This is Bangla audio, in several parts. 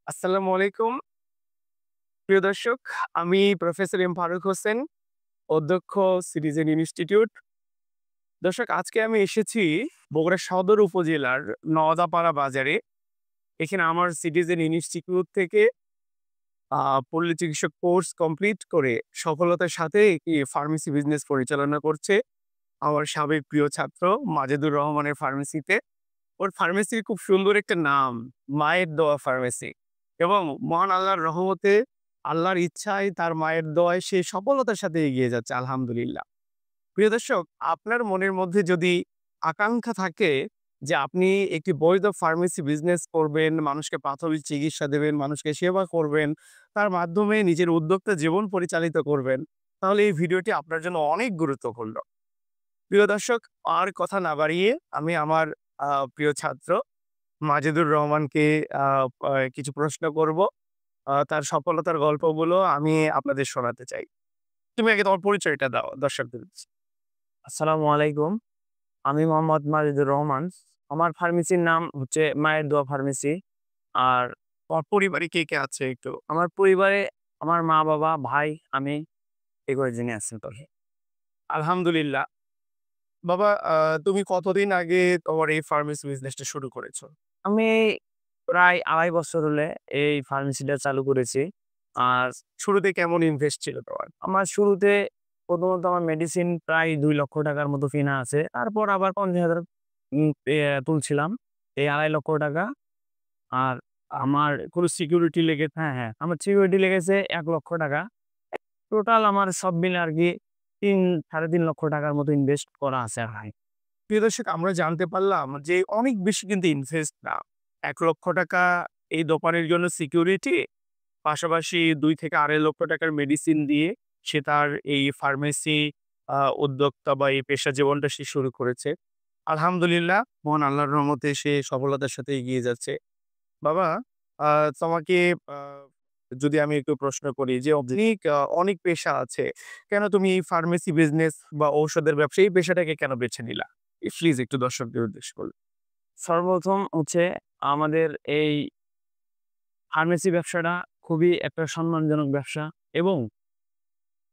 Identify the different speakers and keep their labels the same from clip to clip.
Speaker 1: আসসালামু আলাইকুম। প্রিয় দর্শক, আমি প্রফেসর এম ফারুক হোসেন, অধ্যক্ষ সিটিজেন ইনস্টিটিউট। দর্শক, আজকে আমি এসেছি বগুড়া সদর উপজেলার নওদাপাড়া বাজারে। এখানে আমার সিটিজেন ইনস্টিটিউট থেকে পল্লী চিকিৎসক কোর্স কমপ্লিট করে সফলতার সাথে একটি ফার্মেসি বিজনেস পরিচালনা করছে আমার সাবেক প্রিয় ছাত্র মাজেদুর রহমানের ফার্মেসিতে। ওর ফার্মেসির খুব সুন্দর একটা নাম, মায়ের দোয়া ফার্মেসি। এবং মহান আল্লাহর রহমতে, আল্লাহর ইচ্ছায়, তার মায়ের দোয়ায় সে সফলতার সাথে এগিয়ে যাচ্ছে আলহামদুলিল্লাহ। প্রিয় দর্শক, আপনার মনের মধ্যে যদি আকাঙ্ক্ষা থাকে যে আপনি একটি বৈধ ফার্মেসি বিজনেস করবেন, মানুষকে প্রাথমিক চিকিৎসা দেবেন, মানুষকে সেবা করবেন, তার মাধ্যমে নিজের উদ্যোক্তা জীবন পরিচালিত করবেন, তাহলে এই ভিডিওটি আপনার জন্য অনেক গুরুত্বপূর্ণ। প্রিয় দর্শক, আর কথা না বাড়িয়ে আমি আমার প্রিয় ছাত্র মাজেদুর রহমানকে আ আ কিছু প্রশ্ন করব। তার সফলতার গল্পগুলো আমি আপনাদের শোনাতে চাই। তুমি আগে তোমার পরিচয়টা দাও দর্শকদের কাছে।
Speaker 2: আসসালামু আলাইকুম। আমি মোহাম্মদ মাজিদুর রহমান। আমার ফার্মেসির নাম হচ্ছে মায়ের দোয়া ফার্মেসি। আর
Speaker 1: তোমার পরিবারে কে, কে আছে একটু?
Speaker 2: আমার পরিবারে আমার মা-বাবা, ভাই, আমি এই কয়জনই আছি তবে।
Speaker 1: আলহামদুলিল্লাহ। বাবা, তুমি কতদিন আগে তোমার এই ফার্মেসি বিজনেসটা শুরু করেছো?
Speaker 2: আমি প্রায় ২.৫ বছর হলে এই ফার্মেসিটা চালু করেছি। আর
Speaker 1: শুরুতে কেমন ইনভেস্ট ছিল তোমার?
Speaker 2: আমার শুরুতে প্রথমত আমার মেডিসিন প্রায় ৳২,০০,০০০ র মতো কিনা আছে। তারপর আবার ৫০,০০০ তুলছিলাম। এই ৳২,৫০,০০০। আর আমার
Speaker 1: কোনো সিকিউরিটি লেগে?
Speaker 2: হ্যাঁ, আমার সিকিউরিটি লেগেছে ৳১,০০,০০০। টোটাল আমার সব মিলে আরকি ৩,৫০,০০০ র মতো ইনভেস্ট করা আছে ভাই।
Speaker 1: প্রিয় দর্শক, আমরা জানতে পারলাম যে অনেক বেশি কিন্তু ইনভেস্ট না। ৳১,০০,০০০ এই দোকানের জন্য সিকিউরিটি, পাশাপাশি ২ থেকে ৳২,৫০,০০০ মেডিসিন দিয়ে সে তার এই ফার্মেসি উদ্যোক্তা বা এই পেশা জীবনটা সে শুরু করেছে। আলহামদুলিল্লাহ, মহান আল্লাহর রহমতে সে সফলতার সাথে এগিয়ে যাচ্ছে। বাবা, আ তোমাকে আ যদি আমি একটু প্রশ্ন করি যে অনেক পেশা আছে। কেন তুমি এই ফার্মেসি বিজনেস বা ঔষধের ব্যবসা এই পেশাটাকে কেন বেছে নিলা? প্লিজ একটু দর্শকদের উদ্দেশ্য করুন।
Speaker 2: সর্বপ্রথম হচ্ছে আমাদের এই ফার্মেসি ব্যবসাটা খুবই একটা সম্মানজনক ব্যবসা এবং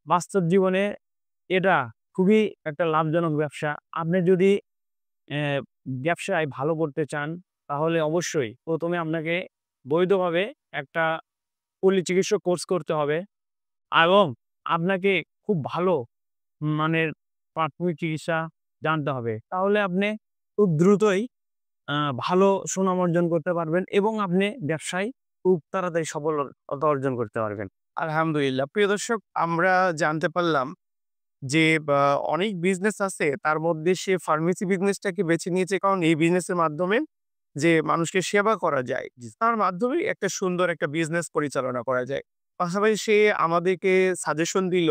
Speaker 2: বাস্তব জীবনে এটা খুবই একটা লাভজনক ব্যবসা। আপনি যদি অ্যা ব্যবসায় ভালো করতে চান তাহলে অবশ্যই ১ম এ আপনাকে বৈধভাবে একটা পল্লী চিকিৎসক কোর্স করতে হবে এবং আপনাকে খুব ভালো মানের প্রাথমিক চিকিৎসা জানতে হবে। তাহলে আপনি খুব দ্রুতই আ ভালো সুনাম অর্জন করতে পারবেন এবং আপনি ব্যবসায় খুব তাড়াতাড়ি সফলতা অর্জন করতে পারবেন।
Speaker 1: আলহামদুলিল্লাহ। প্রিয় দর্শক, আমরা জানতে পারলাম যে অনেক বিজনেস আছে, তার মধ্যে সে ফার্মেসি বিজনেসটাকে বেছে নিয়েছে কারণ এই বিজনেসের মাধ্যমে যে মানুষকে সেবা করা যায়, তার মাধ্যমে একটা সুন্দর একটা বিজনেস পরিচালনা করা যায়। পাশাপাশি সে আমাদেরকে সাজেশন দিল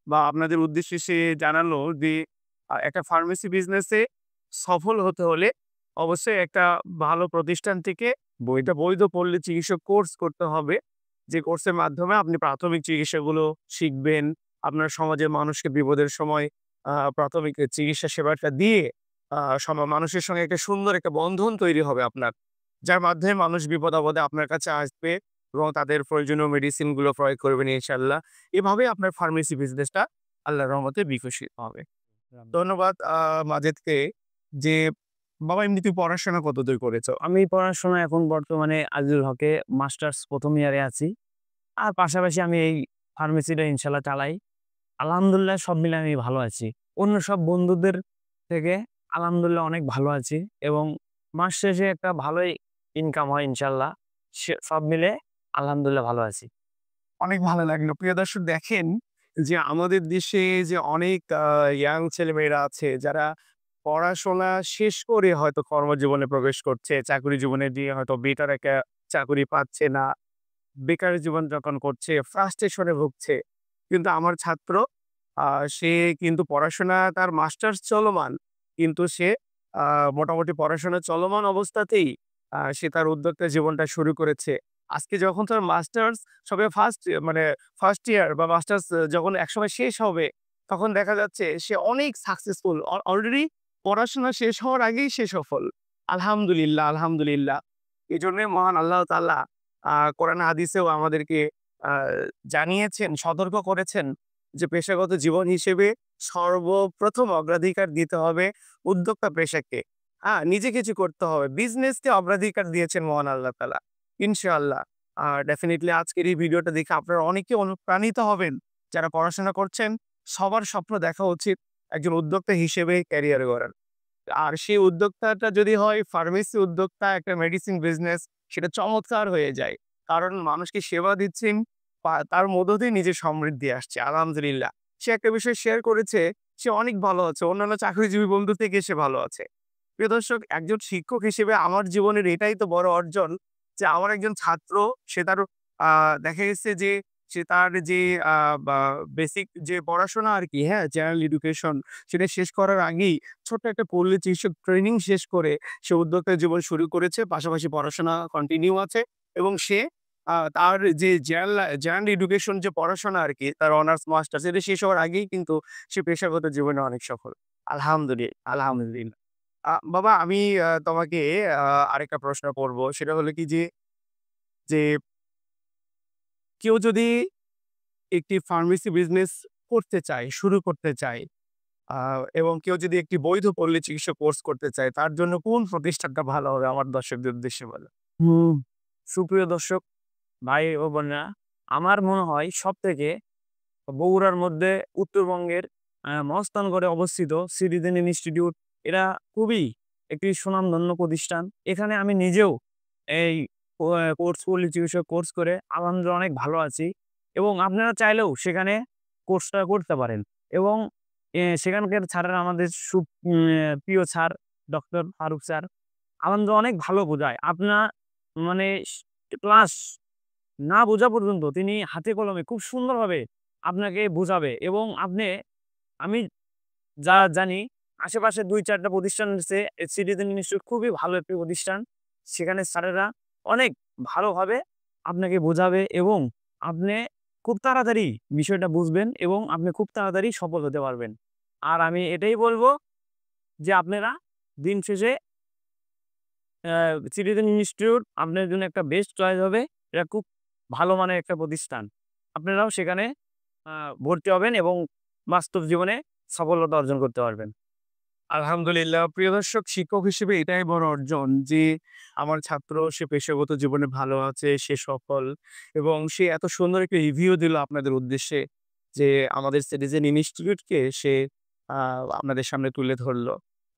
Speaker 1: বা আপনাদের উদ্দেশ্যে সে জানালো যে একটা ফার্মেসি বিজনেসে সফল হতে হলে অবশ্যই একটা ভালো প্রতিষ্ঠান থেকে বৈধ পল্লী চিকিৎসক কোর্স করতে হবে। যে কোর্সের মাধ্যমে আপনি প্রাথমিক চিকিৎসাগুলো শিখবেন। আপনার সমাজের মানুষকে বিপদের সময় প্রাথমিক চিকিৎসা সেবাটা দিয়ে মানুষের সঙ্গে একটা সুন্দর একটা বন্ধন তৈরি হবে আপনার। যার মাধ্যমে মানুষ বিপদ-আপদে আপনার কাছে আসবে এবং তাদের প্রয়োজনীয় মেডিসিন গুলো প্রয়োগ করবেন ইনশাআল্লাহ। এভাবে আপনার ফার্মেসি বিজনেসটা আল্লাহর রহমতে বিকশিত হবে। ধন্যবাদ মাজেদকে। যে বাবা, এমনি তুই পড়াশোনা কতদূর করেছ?
Speaker 2: আমি পড়াশোনা এখন বর্তমানে আজিজুল হকে মাস্টার্স ১ম ইয়ারে আছি। আর পাশাপাশি আমি এই ফার্মেসিটা ইনশাআল্লাহ চালাই। আলহামদুলিল্লাহ সব মিলে আমি ভালো আছি। অন্য সব বন্ধুদের থেকে আলহামদুলিল্লাহ অনেক ভালো আছি এবং মাস শেষে একটা ভালোই ইনকাম হয় ইনশাআল্লাহ। সব মিলে আলহামদুলিল্লাহ ভালো আছি।
Speaker 1: অনেক ভালো লাগলো। প্রিয় দর্শক, দেখেন যে আমাদের দেশে যে অনেক ইয়াং ছেলেমেয়েরা আছে যারা পড়াশোনা শেষ করে হয়তো কর্মজীবনে প্রবেশ করছে। চাকরি জীবনে দিয়ে হয়তো বেটার একটা চাকরি পাচ্ছে না। বেকার জীবনযাপন করছে, ফ্রাস্ট্রেশন এ ভুগছে। কিন্তু আমার ছাত্র আ সে কিন্তু পড়াশোনা তার মাস্টার্স চলমান। কিন্তু সে আ মোটামুটি পড়াশোনা চলমান অবস্থাতেই সে তার উদ্যোক্তা জীবনটা শুরু করেছে। আজকে যখন তার মাস্টার্স সবে ফার্স্ট ইয়ার বা মাস্টার্স যখন একসময় শেষ হবে, তখন দেখা যাচ্ছে সে অনেক সাকসেসফুল। অলরেডি পড়াশোনা শেষ হওয়ার আগেই সে সফল। আলহামদুলিল্লাহ, আলহামদুলিল্লাহ। এজন্যই মহান আল্লাহ তাআলা কোরআন হাদিসেও আমাদেরকে জানিয়েছেন, সতর্ক করেছেন যে পেশাগত জীবন হিসেবে সর্বপ্রথম অগ্রাধিকার দিতে হবে উদ্যোক্তা পেশাকে। নিজে কিছু করতে হবে। বিজনেসকে অগ্রাধিকার দিয়েছেন মহান আল্লাহ তাআলা। ইনশাআল্লাহ ডেফিনিটলি আজকের এই ভিডিওটা দেখে আপনারা অনেকে অনুপ্রাণিত হবেন। যারা পড়াশোনা করছেন সবার স্বপ্ন দেখা উচিত একজন উদ্যোক্তা হিসেবে ক্যারিয়ার গড়ার। আর সেই উদ্যোক্তাটা যদি হয় ফার্মেসি উদ্যোক্তা, একটা মেডিসিন বিজনেস, সেটা চমৎকার হয়ে যায়। কারণ মানুষকে সেবা দিচ্ছেন, তার মধ্য দিয়ে নিজের সমৃদ্ধি আসছে। আলহামদুলিল্লাহ। সে একটা বিষয় শেয়ার করেছে, সে অনেক ভালো আছে। অন্যান্য চাকরিজীবী বন্ধু থেকে সে ভালো আছে। প্রিয় দর্শক, একজন শিক্ষক হিসেবে আমার জীবনের এটাই তো বড় অর্জন যে আমার একজন ছাত্র, সে তার আ দেখা গেছে যে সে তার যে আ বা বেসিক যে পড়াশোনা আরকি, হ্যাঁ? জেনারেল এডুকেশন সেটা শেষ করার আগেই ছোট্ট একটা পল্লী চিকিৎসক ট্রেনিং শেষ করে সে উদ্যোক্তা জীবন শুরু করেছে। পাশাপাশি পড়াশোনা কন্টিনিউ আছে এবং সে তার যে জেনারেল এডুকেশন যে পড়াশোনা আরকি, তার অনার্স মাস্টার্স এটা শেষ হওয়ার আগেই কিন্তু সে পেশাগত জীবনে অনেক সফল। আলহামদুলিল্লাহ। বাবা আমি তোমাকে আ আরেকটা প্রশ্ন করব। সেটা হলো কি যে কেউ যদি একটি ফার্মেসি বিজনেস করতে চায়, শুরু করতে চায় আ এবং কেউ যদি একটি বৈধ পল্লী চিকিৎসা কোর্স করতে চায়, তার জন্য কোন প্রতিষ্ঠানটা ভালো হবে আমার দর্শকদের উদ্দেশ্যে বলেন?
Speaker 2: হুম, সুপ্রিয় দর্শক ভাই ও বোনেরা, আমার মনে হয় সবথেকে বগুড়ার মধ্যে উত্তরবঙ্গের মহাস্থানগড়ে অবস্থিত সিটিজেন ইনস্টিটিউট, এরা খুবই একটি সুনামধন্য প্রতিষ্ঠান। এখানে আমি নিজেও এই পল্লী চিকিৎসক কোর্স করে আলহামদুলিল্লাহ অনেক ভালো আছি এবং আপনারা চাইলেও সেখানে কোর্সটা করতে পারেন এবং সেখানকার স্যারেরা আমাদের প্রিয় স্যার ডক্টর ফারুক স্যার আলহামদুলিল্লাহ অনেক ভালো বোঝায়। আপনার মানে ক্লাস না বোঝা পর্যন্ত তিনি হাতে কলমে খুব সুন্দরভাবে আপনাকে বোঝাবে এবং আমি যা জানি আশেপাশে ২-৪ টা প্রতিষ্ঠান আছে। সিটিজেন ইনস্টিটিউট খুবই ভালো একটি প্রতিষ্ঠান। সেখানে স্যারেরা অনেক ভালোভাবে আপনাকে বোঝাবে এবং আপনি খুব তাড়াতাড়ি বিষয়টা বুঝবেন এবং আপনি খুব তাড়াতাড়ি সফল হতে পারবেন। আর আমি এটাই বলব যে আপনারা দিন শেষে অ্যা সিটিজেন ইনস্টিটিউট আপনার জন্য একটা বেস্ট চয়েস হবে। এটা খুব ভালো মানের একটা প্রতিষ্ঠান। আপনারাও সেখানে আ ভর্তি হবেন এবং বাস্তব জীবনে সফলতা অর্জন করতে পারবেন।
Speaker 1: আলহামদুলিল্লাহ। প্রিয় দর্শক, শিক্ষক হিসেবে এটাই বড় অর্জন যে আমার ছাত্র সে পেশাগত জীবনে ভালো আছে, সে সফল এবং সে এত সুন্দর একটা রিভিউ দিল আপনাদের উদ্দেশ্যে যে আমাদের সিটিজেন ইনস্টিটিউটকে সে আ আপনাদের সামনে তুলে ধরল।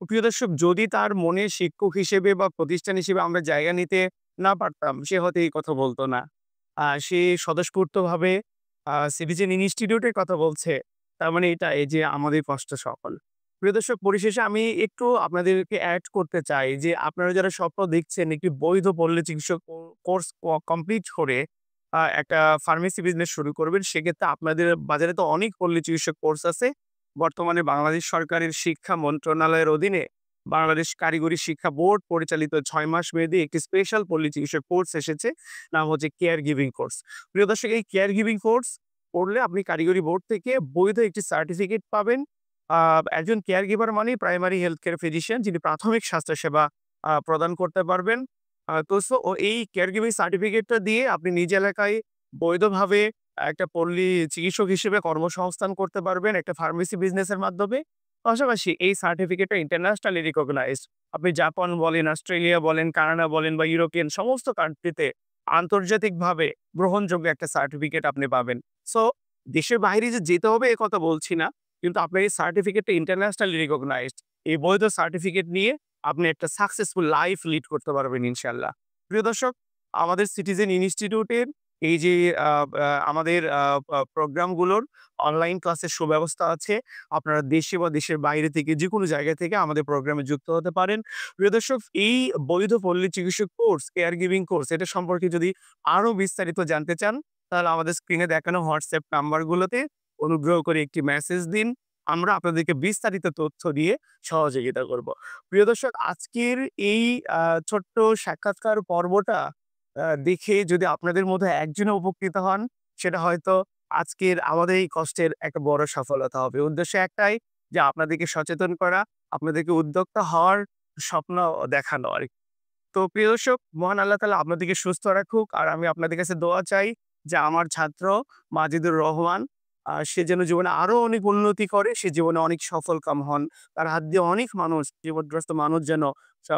Speaker 1: তো প্রিয় দর্শক, যদি তার মনে শিক্ষক হিসেবে বা প্রতিষ্ঠান হিসেবে আমরা জায়গা নিতে না পারতাম, সে হয়তো এই কথা বলত না। সে স্বতঃস্ফূর্তভাবে সিটিজেন ইনস্টিটিউটের কথা বলছে। তার মানে এটাই যে আমাদের কষ্ট সফল। প্রিয় দর্শক, পরিশেষে আমি একটু আপনাদেরকে এড করতে চাই যে আপনারা যারা স্বপ্ন দেখছেন একটি বৈধ পল্লী চিকিৎসক কোর্স কমপ্লিট করে একটা ফার্মেসি বিজনেস শুরু করবেন, সেক্ষেত্রে আপনাদের বাজারে তো অনেক পল্লী চিকিৎসক কোর্স আছে। বর্তমানে বাংলাদেশ সরকারের শিক্ষা মন্ত্রণালয়ের অধীনে বাংলাদেশ কারিগরি শিক্ষা বোর্ড পরিচালিত ৬ মাস মেয়াদী একটি স্পেশাল পল্লী চিকিৎসক কোর্স এসেছে। নাম হচ্ছে কেয়ার গিভিং কোর্স। প্রিয় দর্শক, এই কেয়ার গিভিং কোর্স করলে আপনি কারিগরি বোর্ড থেকে বৈধ একটি সার্টিফিকেট পাবেন। আ একজন কেয়ার গিভার মানেই প্রাইমারি হেলথ কেয়ার ফিজিশিয়ান, যিনি প্রাথমিক স্বাস্থ্যসেবা প্রদান করতে পারবেন। এই কেয়ার গিভিং সার্টিফিকেটটা দিয়ে আপনি নিজ এলাকায় বৈধভাবে একটা পল্লী চিকিৎসক হিসেবে কর্মসংস্থান করতে পারবেন একটা ফার্মেসি বিজনেসের মাধ্যমে। পাশাপাশি এই সার্টিফিকেটটা ইন্টারন্যাশনালি রিকগনাইজড। আপনি জাপান বলেন, অস্ট্রেলিয়া বলেন, কানাডা বলেন বা ইউরোপিয়ান সমস্ত কান্ট্রিতে আন্তর্জাতিকভাবে গ্রহণযোগ্য একটা সার্টিফিকেট আপনি পাবেন। সো দেশের বাইরে যে যেতে হবে এ কথা বলছি না। কিন্তু আপনার এই সার্টিফিকেটটা ইন্টারন্যাশনালি রিকগনাইজড। এই বৈধ সার্টিফিকেট নিয়ে আপনি একটা সাকসেসফুল লাইফ লিড করতে পারবেন ইনশাআল্লাহ। প্রিয় দর্শক, আমাদের সিটিজেন ইনস্টিটিউটের এই যে আ আ আমাদের আ আ প্রোগ্রামগুলোর অনলাইন ক্লাসের সুব্যবস্থা আছে। আপনারা দেশে বা দেশের বাইরে থেকে যেকোনো জায়গা থেকে আমাদের প্রোগ্রামে যুক্ত হতে পারেন। প্রিয় দর্শক, এই বৈধ পল্লী চিকিৎসক কোর্স, কেয়ার গিভিং কোর্স এটা সম্পর্কে যদি আরো বিস্তারিত জানতে চান, তাহলে আমাদের স্ক্রিনে দেখানো হোয়াটসঅ্যাপ নাম্বারগুলোতে অনুগ্রহ করে একটি মেসেজ দিন। আমরা আপনাদেরকে বিস্তারিত তথ্য দিয়ে সহযোগিতা করব। প্রিয় দর্শক, আজকের এই আ ছোট্ট সাক্ষাৎকার পর্বটা দেখে যদি আপনাদের মধ্যে একজনও উপকৃত হন, সেটা হয়তো আজকের আমাদের এই কষ্টের একটা বড় সফলতা হবে। উদ্দেশ্য একটাই যে আপনাদেরকে সচেতন করা, আপনাদেরকে উদ্যোক্তা হওয়ার স্বপ্ন দেখানো আরকি। তো প্রিয় দর্শক, মহান আল্লাহ তাআলা আপনাদেরকে সুস্থ রাখুক। আর আমি আপনাদের কাছে দোয়া চাই যে আমার ছাত্র মাজিদুর রহমান সে যেন জীবনে আরো অনেক উন্নতি করে, সে জীবনে অনেক সফলকাম হন। তার হাত দিয়ে অনেক মানুষ, বিপদগ্রস্ত মানুষ যেন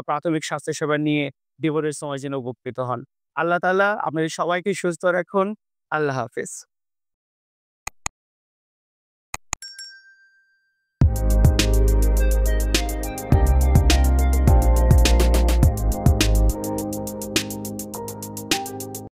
Speaker 1: প্রাথমিক স্বাস্থ্যসেবা নিয়ে বিপদের সময় যেন উপকৃত হন। আল্লাহ তাআলা আপনাদের সবাইকে সুস্থ রাখুন। আল্লাহ হাফেজ।